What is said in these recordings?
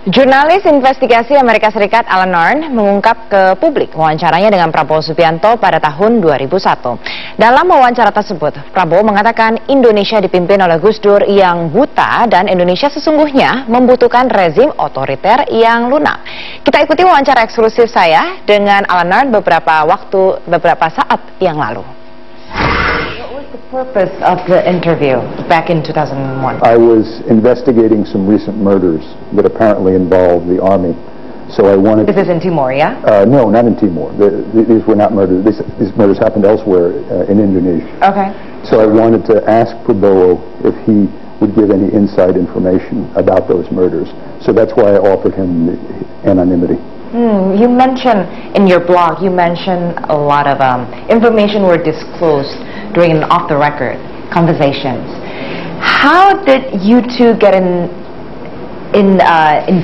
Jurnalis investigasi Amerika Serikat Allan Nairn mengungkap ke publik wawancaranya dengan Prabowo Subianto pada tahun 2001. Dalam wawancara tersebut, Prabowo mengatakan Indonesia dipimpin oleh Gus Dur yang buta dan Indonesia sesungguhnya membutuhkan rezim otoriter yang lunak. Kita ikuti wawancara eksklusif saya dengan Allan Nairn beberapa saat yang lalu. The purpose of the interview back in 2001? I was investigating some recent murders that apparently involved the army. So I wanted... This is in Timor, yeah? No, not in Timor. These were not murders. These murders happened elsewhere in Indonesia. Okay. So I wanted to ask Prabowo if he would give any inside information about those murders. So that's why I offered him anonymity. You mentioned in your blog, you mentioned a lot of information were disclosed during off-the-record conversations. How did you two get in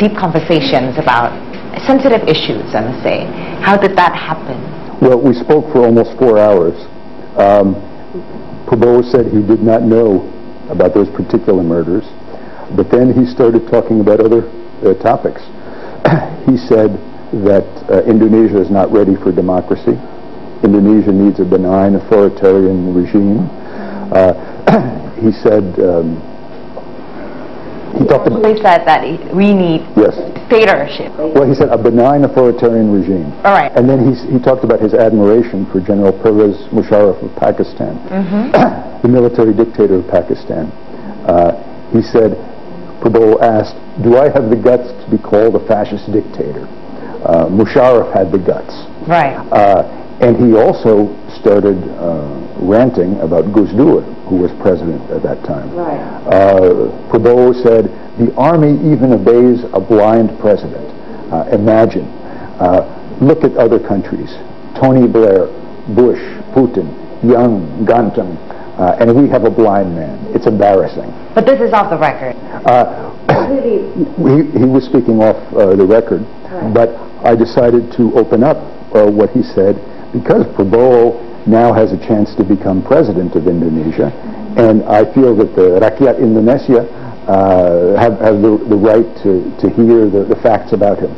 deep conversations about sensitive issues, I must say? How did that happen? Well, we spoke for almost 4 hours. Prabowo said he did not know about those particular murders, but then he started talking about other topics. He said that Indonesia is not ready for democracy. Indonesia needs a benign authoritarian regime. He said he talked about... He said that we need dictatorship. Well, he said a benign authoritarian regime. All right. And then he talked about his admiration for General Pervez Musharraf of Pakistan, the military dictator of Pakistan. He said, Prabowo asked, do I have the guts to be called a fascist dictator? Musharraf had the guts. Right. And he also started ranting about Gus Dur, who was president at that time. Right. Prabowo said, the army even obeys a blind president. Imagine. Look at other countries. Tony Blair, Bush, Putin, Young, Ganteng, and we have a blind man. It's embarrassing. But this is off the record. He was speaking off the record, but I decided to open up what he said because Prabowo now has a chance to become president of Indonesia, and I feel that the Rakyat Indonesia have the right to hear the facts about him.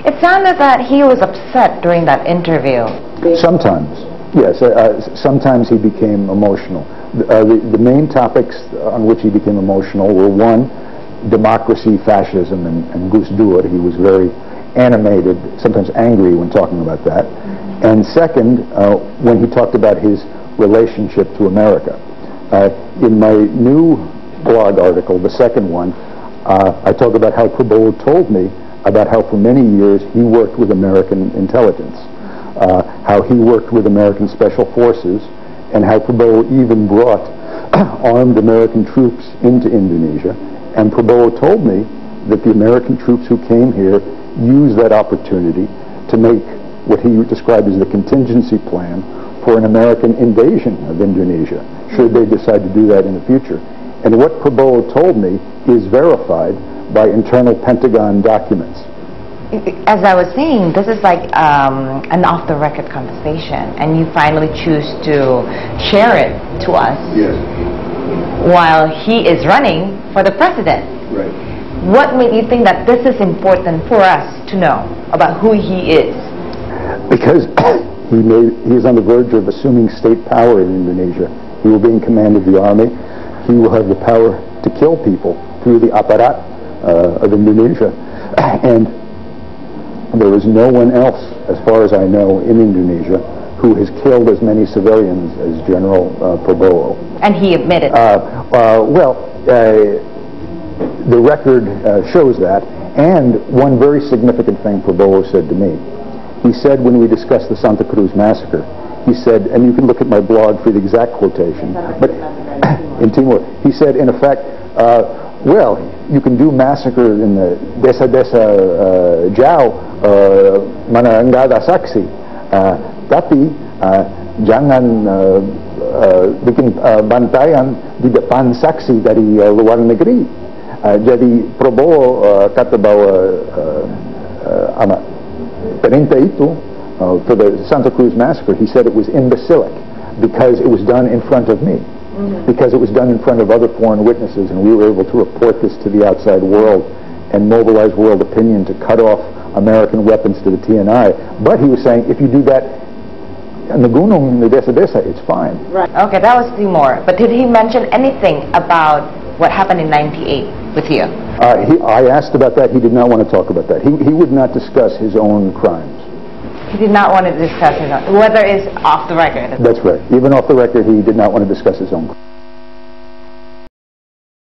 It sounded that he was upset during that interview. Sometimes, yes. Sometimes he became emotional. The main topics on which he became emotional were, one, democracy, fascism, and Gus Dur. He was very animated, sometimes angry when talking about that. And second, when he talked about his relationship to America. In my new blog article, the second one, I talk about how Prabowo told me about how for many years he worked with American intelligence, how he worked with American special forces, and how Prabowo even brought armed American troops into Indonesia. And Prabowo told me that the American troops who came here used that opportunity to make what he described as the contingency plan for an American invasion of Indonesia, should they decide to do that in the future. And what Prabowo told me is verified by internal Pentagon documents. As I was saying, this is like an off-the-record conversation, and you finally choose to share it to us while he is running for the president. Right. What made you think that this is important for us to know about who he is? Because he is on the verge of assuming state power in Indonesia. He will be in command of the army. He will have the power to kill people through the aparat of Indonesia. And there is no one else, as far as I know, in Indonesia who has killed as many civilians as General Prabowo. And he admitted. The record shows that. And one very significant thing Prabowo said to me. He said when we discussed the Santa Cruz massacre, he said, and you can look at my blog for the exact quotation, but in Timor, he said, in effect, well, you can do massacre in the desa-desa jauh, mana nggak ada saksi, tapi jangan bikin bantaian di depan saksi dari luar negeri. Jadi Prabowo kata bahwa perintah itu for the Santa Cruz massacre, he said it was imbecilic because it was done in front of me. because it was done in front of other foreign witnesses, and we were able to report this to the outside world and mobilize world opinion to cut off American weapons to the TNI. But he was saying, if you do that, nagunong desa-desa, it's fine. Right. Okay, that was Timor. But did he mention anything about what happened in '98 with you? I asked about that. He did not want to talk about that. He would not discuss his own crimes. He did not want to discuss his own, whether it's off the record. That's right. Even off the record, he did not want to discuss his own crimes.